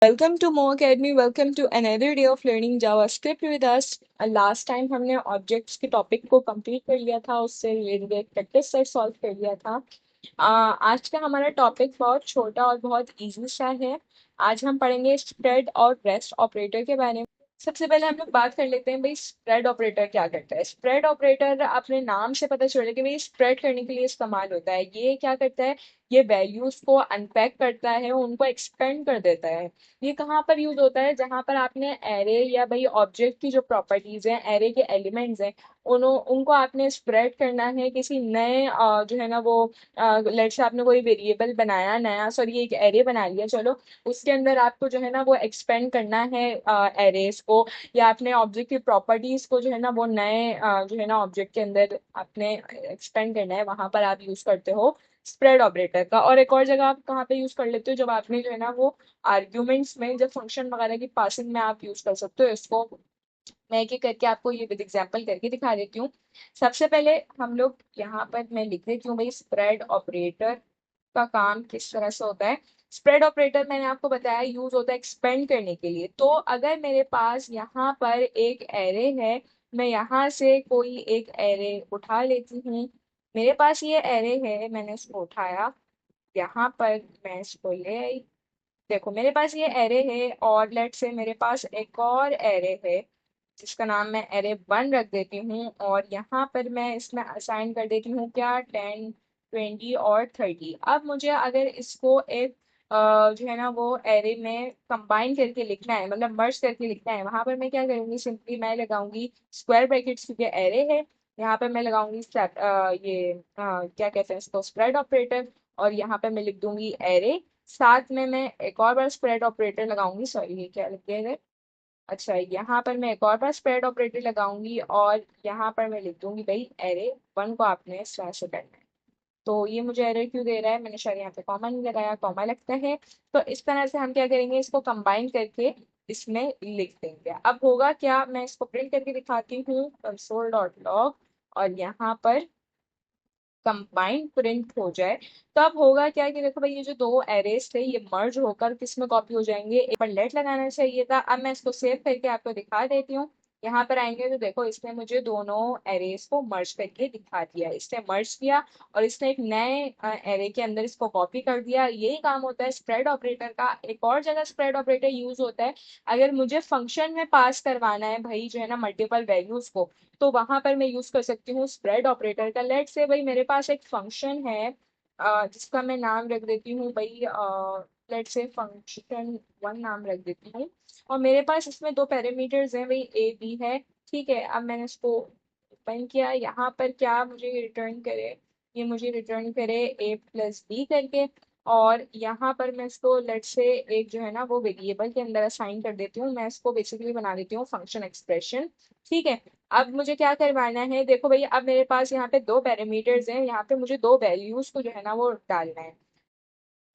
Welcome to Mo Academy. Welcome to another day of learning JavaScript with us. Last time हमने objects के topic को complete कर लिया था, उससे रिलेटेड एक प्रैक्टिस सेट सॉल्व कर लिया था। आज का हमारा टॉपिक बहुत छोटा और बहुत इजी सा है। आज हम पढ़ेंगे स्प्रेड और रेस्ट ऑपरेटर के बारे में। सबसे पहले हम लोग बात कर लेते हैं भाई स्प्रेड ऑपरेटर क्या करता है। स्प्रेड ऑपरेटर अपने नाम से पता चल रहा है कि भाई स्प्रेड करने के लिए इस्तेमाल होता है। ये क्या करता है, ये वैल्यूज को अनपैक करता है, उनको एक्सपेंड कर देता है। ये कहाँ पर यूज होता है, जहां पर आपने एरे या भाई ऑब्जेक्ट की जो प्रॉपर्टीज हैं, एरे के एलिमेंट्स हैं, उनको आपने स्प्रेड करना है किसी नए जो है ना वो लेट से आपने कोई वेरिएबल बनाया नया, सॉरी एक एरे बना लिया, चलो उसके अंदर आपको जो है ना वो एक्सपेंड करना है एरेस को, या अपने ऑब्जेक्ट की प्रॉपर्टीज को जो है ना वो नए जो है ना ऑब्जेक्ट के अंदर आपने एक्सपेंड करना है, वहां पर आप यूज करते हो स्प्रेड ऑपरेटर का। और एक और जगह आप कहाँ पे यूज कर लेते हो, जब आपने जो है ना वो आर्ग्यूमेंट्स में, जब फंक्शन वगैरह की पासिंग में आप यूज कर सकते हो इसको। मैं एक एक करके आपको ये विद एग्जांपल करके दिखा देती हूँ। सबसे पहले हम लोग यहाँ पर मैं लिख देती हूँ भाई स्प्रेड ऑपरेटर का काम किस तरह से होता है। स्प्रेड ऑपरेटर मैंने आपको बताया यूज होता है एक्सपेंड करने के लिए। तो अगर मेरे पास यहाँ पर एक एरे है, मैं यहाँ से कोई एक एरे उठा लेती हूँ। मेरे पास ये एरे है, मैंने इसको उठाया, यहाँ पर मैं इसको ले आई। देखो मेरे पास ये एरे है, और लेट से मेरे पास एक और एरे है जिसका नाम मैं एरे 1 रख देती हूँ, और यहाँ पर मैं इसमें असाइन कर देती हूँ क्या, 10, 20 और 30। अब मुझे अगर इसको एक जो है ना वो एरे में कंबाइन करके लिखना है, मतलब मर्ज करके लिखना है, वहां पर मैं क्या करूंगी, सिंपली मैं लगाऊंगी स्क्वायर ब्रैकेट्स, क्योंकि एरे है। यहाँ पर मैं लगाऊंगी क्या कहते हैं इसको, स्प्रेड ऑपरेटर। और यहाँ पे मैं लिख दूंगी एरे, साथ में मैं एक और बार स्प्रेड ऑपरेटर लगाऊंगी, सॉरी ये क्या लिख दिया है, अच्छा यहाँ पर मैं एक और बार स्प्रेड ऑपरेटर लगाऊंगी, और यहाँ पर मैं लिख दूंगी भाई एरे 1 को आपने इस तरह से करना है। तो ये मुझे एरर क्यों दे रहा है, मैंने शायद यहाँ पे कॉमा नहीं लगाया, कॉमा लगता है। तो इस तरह से हम क्या करेंगे, इसको कंबाइन करके इसमें लिख देंगे। अब होगा क्या, मैं इसको प्रिंट करके दिखाती हूँ, console.log, और यहाँ पर कंबाइन प्रिंट हो जाए। तो अब होगा क्या कि देखो भाई ये जो दो एरेस थे ये मर्ज होकर किस में कॉपी हो जाएंगे, एक पर लेट लगाना चाहिए था। अब मैं इसको सेव करके आपको दिखा देती हूँ। यहाँ पर आएंगे तो देखो इसने मुझे दोनों एरेस को मर्ज करके दिखा दिया, इसने मर्ज किया और इसने एक नए एरे के अंदर इसको कॉपी कर दिया। यही काम होता है स्प्रेड ऑपरेटर का। एक और जगह स्प्रेड ऑपरेटर यूज होता है, अगर मुझे फंक्शन में पास करवाना है भाई जो है ना मल्टीपल वैल्यूज को, तो वहां पर मैं यूज कर सकती हूँ स्प्रेड ऑपरेटर का। लेट से भाई मेरे पास एक फंक्शन है जिसका मैं नाम रख देती हूँ भाई, लेट से फंक्शन 1 नाम रख देती हूँ। और मेरे पास इसमें दो पैरामीटर्स हैं भाई, ए बी है। ठीक है, अब मैंने इसको ओपन किया, यहाँ पर क्या मुझे रिटर्न करे, ये मुझे रिटर्न करे ए प्लस बी करके। और यहाँ पर मैं इसको लेट से एक जो है ना वो वेरिएबल के अंदर असाइन कर देती हूँ, मैं इसको बेसिकली बना देती हूँ फंक्शन एक्सप्रेशन। ठीक है, अब मुझे क्या करवाना है, देखो भैया अब मेरे पास यहाँ पे दो पैरामीटर्स हैं, यहाँ पे मुझे दो वैल्यूज को जो है ना वो डालना है।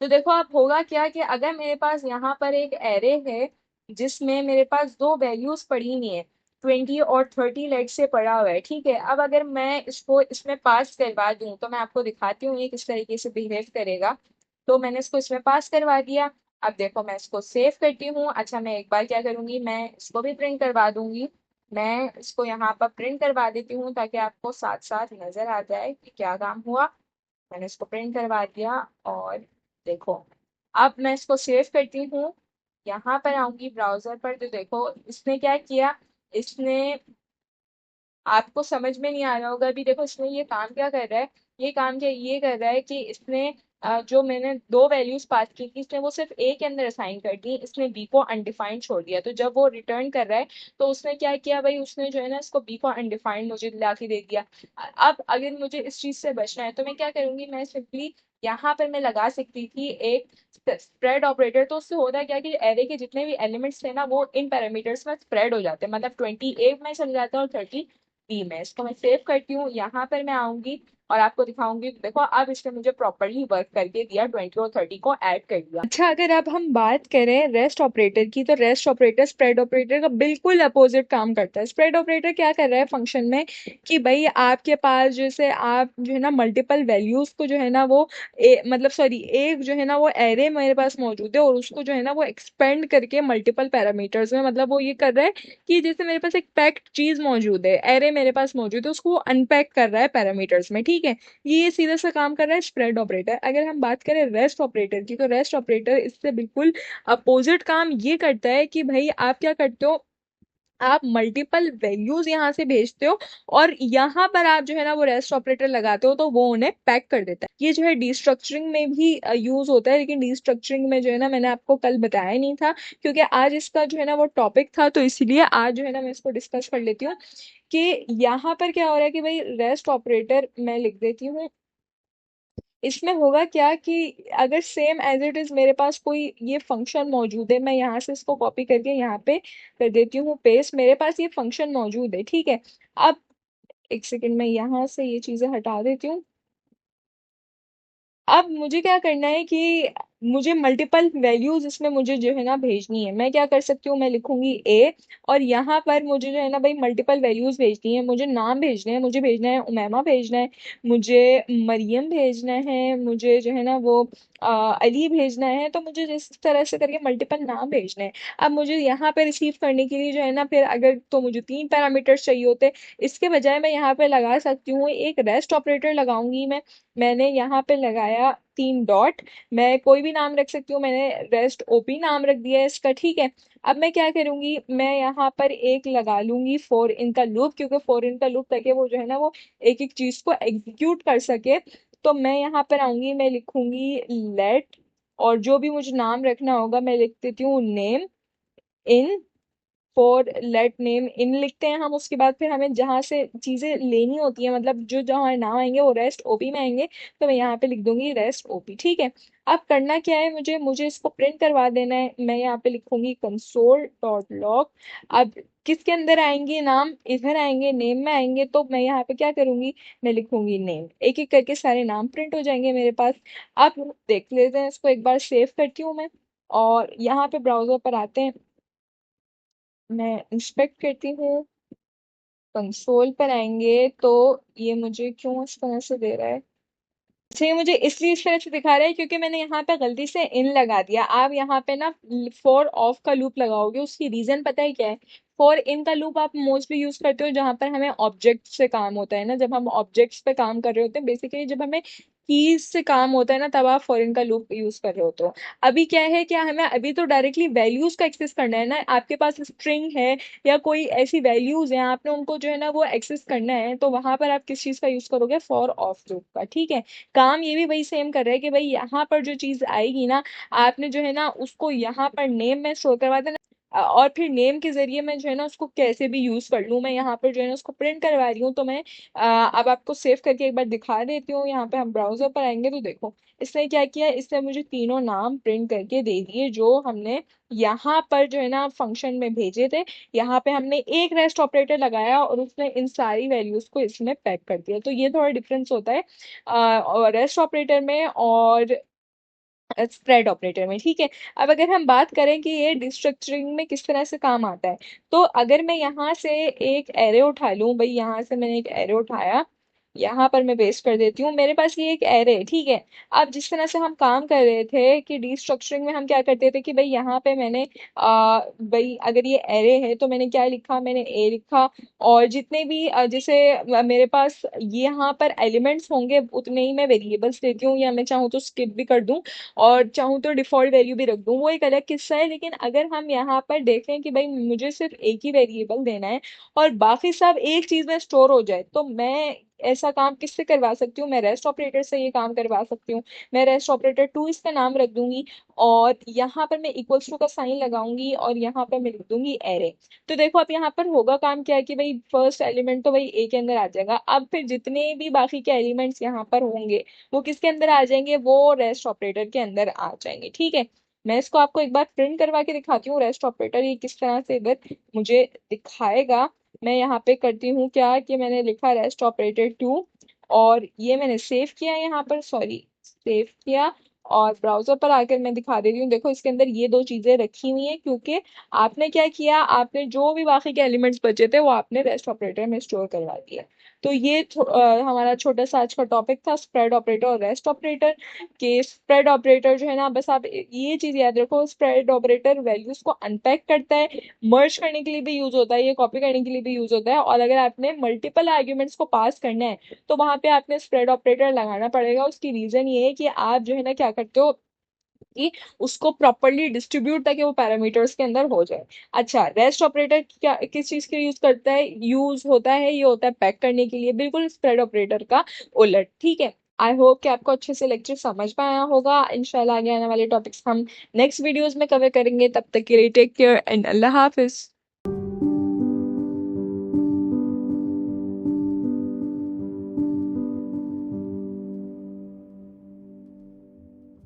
तो देखो अब होगा क्या कि अगर मेरे पास यहाँ पर एक एरे है जिसमें मेरे पास दो वैल्यूज पड़ी हुई है, 20 और 30 लेट से पड़ा हुआ है। ठीक है, अब अगर मैं इसको इसमें पास करवा दूं, तो मैं आपको दिखाती हूँ ये किस तरीके से बिहेव करेगा। तो मैंने इसको इसमें पास करवा दिया। अब देखो मैं इसको सेव करती हूँ। अच्छा मैं एक बार क्या करूंगी, मैं इसको भी प्रिंट करवा दूंगी। मैं इसको यहाँ पर प्रिंट करवा देती हूँ ताकि आपको साथ साथ नजर आ जाए कि क्या काम हुआ। मैंने इसको प्रिंट करवा दिया, और देखो अब मैं इसको सेव करती हूँ, यहाँ पर आऊंगी ब्राउजर पर, तो देखो इसने क्या किया, इसने, आपको समझ में नहीं आ रहा होगा अभी, देखो इसने ये काम क्या कर रहा है, ये काम क्या ये कर रहा है कि इसने जो मैंने दो वैल्यूज पास की थी इसने वो सिर्फ ए के अंदर असाइन कर दी, इसने बी को अनडिफाइंड छोड़ दिया। तो जब वो रिटर्न कर रहा है तो उसने क्या किया भाई, उसने जो है ना इसको बी को अनडिफाइंड मुझे ला के दे दिया। अब अगर मुझे इस चीज से बचना है तो मैं क्या करूंगी, मैं सिंपली यहाँ पर मैं लगा सकती थी एक स्प्रेड ऑपरेटर। तो उससे होता है क्या कि एरे के जितने भी एलिमेंट्स थे ना वो इन पैरामीटर्स में स्प्रेड हो जाते हैं, मतलब 20 ए में चले जाते हैं और 30 बी में। इसको मैं सेव करती हूँ, यहाँ पर मैं आऊंगी, और आपको दिखाऊंगी। देखो अब इसने मुझे प्रॉपरली वर्क करके दिया, 20 और 30 को ऐड कर दिया। अच्छा, अगर अब हम बात करें रेस्ट ऑपरेटर की, तो रेस्ट ऑपरेटर स्प्रेड ऑपरेटर का बिल्कुल अपोजिट काम करता है। स्प्रेड ऑपरेटर क्या कर रहा है फंक्शन में कि भाई आपके पास जैसे आप जो है ना मल्टीपल वैल्यूज को जो है ना वो मतलब सॉरी, एक जो है ना वो एरे मेरे पास मौजूद है और उसको जो है ना वो एक्सपेंड करके मल्टीपल पैरामीटर्स में, मतलब वो ये कर रहा है कि जैसे मेरे पास एक पैक्ड चीज मौजूद है, एरे मेरे पास मौजूद है, उसको वो अनपैक कर रहा है पैरामीटर्स में, ठीक है। ये सीधा सा काम कर रहा है स्प्रेड ऑपरेटर। अगर हम बात करें रेस्ट ऑपरेटर की, तो रेस्ट ऑपरेटर इससे बिल्कुल अपोजिट काम ये करता है कि भाई आप क्या करते हो, आप मल्टीपल वैल्यूज यहाँ से भेजते हो और यहाँ पर आप जो है ना वो रेस्ट ऑपरेटर लगाते हो, तो वो उन्हें पैक कर देता है। ये जो है डिस्ट्रक्चरिंग में भी यूज होता है, लेकिन डिस्ट्रक्चरिंग में जो है ना मैंने आपको कल बताया नहीं था, क्योंकि आज इसका जो है ना वो टॉपिक था, तो इसीलिए आज जो है ना मैं इसको डिस्कस कर लेती हूँ कि यहाँ पर क्या हो रहा है कि भाई रेस्ट ऑपरेटर मैं लिख देती हूँ। इसमें होगा क्या कि अगर सेम एज इट इज मेरे पास कोई ये फंक्शन मौजूद है, मैं यहाँ से इसको कॉपी करके यहाँ पे कर देती हूँ पेस्ट, मेरे पास ये फंक्शन मौजूद है, ठीक है। अब एक सेकंड में यहाँ से ये चीजें हटा देती हूँ। अब मुझे क्या करना है कि मुझे मल्टीपल वैल्यूज इसमें मुझे जो है ना भेजनी है। मैं क्या कर सकती हूँ, मैं लिखूंगी ए, और यहाँ पर मुझे जो है ना भाई मल्टीपल वैल्यूज भेजनी है, मुझे नाम भेजने हैं, मुझे भेजना है उमैमा भेजना है, मुझे मरियम भेजना है, मुझे जो है ना वो अली भेजना है, तो मुझे जिस तरह से करके मल्टीपल नाम भेजने हैं। अब मुझे यहाँ पे रिसीव करने के लिए जो है ना फिर अगर तो मुझे 3 पैरामीटर्स चाहिए होते, इसके बजाय मैं यहाँ पे लगा सकती हूँ एक रेस्ट ऑपरेटर लगाऊंगी मैं। मैंने यहाँ पे लगाया 3 डॉट, मैं कोई भी नाम रख सकती हूँ, मैंने रेस्ट ओपी नाम रख दिया है इसका, ठीक है। अब मैं क्या करूंगी, मैं यहाँ पर एक लगा लूंगी फॉर इन का लूप, क्योंकि फॉर इन का लूप ताकि वो जो है ना वो एक एक चीज को एग्जीक्यूट कर सके। तो मैं यहाँ पर आऊंगी, मैं लिखूंगी लेट, और जो भी मुझे नाम रखना होगा मैं लिख देती हूँ name in, for late name in लिखते हैं हम। उसके बाद फिर हमें जहाँ से चीजें लेनी होती है, मतलब जो जहाँ नाम आएंगे वो रेस्ट ओपी में आएंगे, तो मैं यहाँ पे लिख दूंगी रेस्ट ओपी, ठीक है। अब करना क्या है, मुझे मुझे इसको प्रिंट करवा देना है। मैं यहाँ पे लिखूंगी कंसोल डॉट लॉग। अब किसके अंदर आएंगे नाम, इधर आएंगे, नेम में आएंगे, तो मैं यहाँ पे क्या करूंगी, मैं लिखूंगी नेम, एक एक करके सारे नाम प्रिंट हो जाएंगे मेरे पास। अब देख लेते हैं इसको, एक बार सेव करती हूँ मैं, और यहाँ पे ब्राउजर पर आते हैं, मैं इंस्पेक्ट करती हूँ, कंसोल पर आएंगे तो ये मुझे क्यों इस तरह से दे रहा है। अच्छा, ये मुझे इसलिए इस तरह से दिखा रहा है क्योंकि मैंने यहाँ पे गलती से इन लगा दिया। आप यहाँ पे ना फॉर ऑफ का लूप लगाओगे, उसकी रीजन पता है क्या है। फॉर इन का लूप आप मोस्टली यूज करते हो जहां पर हमें ऑब्जेक्ट से काम होता है ना, जब हम ऑब्जेक्ट्स पे काम कर रहे होते हैं, बेसिकली जब हमें कीज से काम होता है ना, तब आप फॉर इन का लूप यूज कर रहे होते हो। अभी क्या है, क्या हमें अभी तो डायरेक्टली वैल्यूज का एक्सेस करना है ना, आपके पास स्ट्रिंग है या कोई ऐसी वैल्यूज है, आपने उनको जो है ना वो एक्सेस करना है, तो वहां पर आप किस चीज का यूज करोगे, फॉर ऑफ लूप का, ठीक है। काम ये भी वही सेम कर रहा है कि भाई यहाँ पर जो चीज आएगी ना, आपने जो है ना उसको यहाँ पर नेम में स्टोर करवा देना। और फिर नेम के जरिए मैं जो है ना उसको कैसे भी यूज कर लूँ। मैं यहाँ पर जो है ना उसको प्रिंट करवा रही हूँ, तो मैं अब आपको सेव करके एक बार दिखा देती हूँ। यहाँ पे हम ब्राउजर पर आएंगे तो देखो इसने क्या किया, इसने मुझे तीनों नाम प्रिंट करके दे दिए जो हमने यहाँ पर जो है ना फंक्शन में भेजे थे। यहाँ पे हमने एक रेस्ट ऑपरेटर लगाया और उसने इन सारी वैल्यूज को इसमें पैक कर दिया। तो ये थोड़ा डिफरेंस होता है रेस्ट ऑपरेटर में और स्प्रेड ऑपरेटर में, ठीक है। अब अगर हम बात करें कि ये डिस्ट्रक्चरिंग में किस तरह से काम आता है, तो अगर मैं यहाँ से एक एरे उठा लूं, भाई यहाँ से मैंने एक एरे उठाया, यहाँ पर मैं पेस्ट कर देती हूँ, मेरे पास ये एक एरे है, ठीक है। अब जिस तरह से हम काम कर रहे थे कि डिस्ट्रक्चरिंग में हम क्या करते थे कि भाई यहाँ पे मैंने भाई अगर ये एरे है तो मैंने क्या लिखा, मैंने ए लिखा, और जितने भी जैसे मेरे पास यहाँ पर एलिमेंट्स होंगे उतने ही मैं वेरिएबल्स देती हूँ, या मैं चाहूँ तो स्किप भी कर दूं और चाहूँ तो डिफॉल्ट वैल्यू भी रख दूं, वो एक अलग किस्सा है। लेकिन अगर हम यहाँ पर देखें कि भाई मुझे सिर्फ एक ही वेरिएबल देना है और बाकी सब एक चीज में स्टोर हो जाए, तो मैं ऐसा काम किससे करवा सकती हूँ, मैं रेस्ट ऑपरेटर से ये काम करवा सकती हूँ। मैं रेस्ट ऑपरेटर टू इसका नाम रख दूंगी, और यहाँ पर मैं इक्वल्स टू का साइन लगाऊंगी, और यहाँ पर मैं लिख दूंगी एरे। तो देखो अब यहाँ पर होगा काम क्या है कि भाई फर्स्ट एलिमेंट तो भाई ए के अंदर आ जाएगा, अब फिर जितने भी बाकी के एलिमेंट्स यहाँ पर होंगे वो किसके अंदर आ जाएंगे, वो रेस्ट ऑपरेटर के अंदर आ जाएंगे, ठीक है। मैं इसको आपको एक बार प्रिंट करवा के दिखाती हूँ, रेस्ट ऑपरेटर ये किस तरह से इधर मुझे दिखाएगा। मैं यहाँ पे करती हूँ क्या कि मैंने लिखा रेस्ट ऑपरेटर टू, और ये मैंने सेव किया यहाँ पर, सॉरी सेव किया, और ब्राउजर पर आकर मैं दिखा देती हूँ। देखो इसके अंदर ये दो चीजें रखी हुई हैं, क्योंकि आपने क्या किया, आपने जो भी बाकी के एलिमेंट्स बचे थे वो आपने रेस्ट ऑपरेटर में स्टोर करवा दिया। तो ये हमारा छोटा सा आज का टॉपिक था, स्प्रेड ऑपरेटर और रेस्ट ऑपरेटर। के स्प्रेड ऑपरेटर जो है ना, बस आप ये चीज याद रखो, स्प्रेड ऑपरेटर वैल्यूज को अनपैक करता है, मर्ज करने के लिए भी यूज होता है, ये कॉपी करने के लिए भी यूज होता है, और अगर आपने मल्टीपल आर्ग्यूमेंट्स को पास करना है तो वहां पे आपने स्प्रेड ऑपरेटर लगाना पड़ेगा। उसकी रीजन ये है कि आप जो है ना क्या करते हो कि उसको प्रॉपरली डिस्ट्रीब्यूट ताकि वो पैरामीटर्स के अंदर हो जाए। अच्छा, रेस्ट ऑपरेटर क्या किस चीज के यूज करता है, यूज होता है, ये होता है पैक करने के लिए, बिल्कुल स्प्रेड ऑपरेटर का उलट। ठीक है, आई होप कि आपको अच्छे से लेक्चर समझ में आया होगा। इंशाल्लाह आगे आने वाले टॉपिक्स हम नेक्स्ट वीडियोस में कवर करेंगे। तब तक के लिए take care and Allah Hafiz.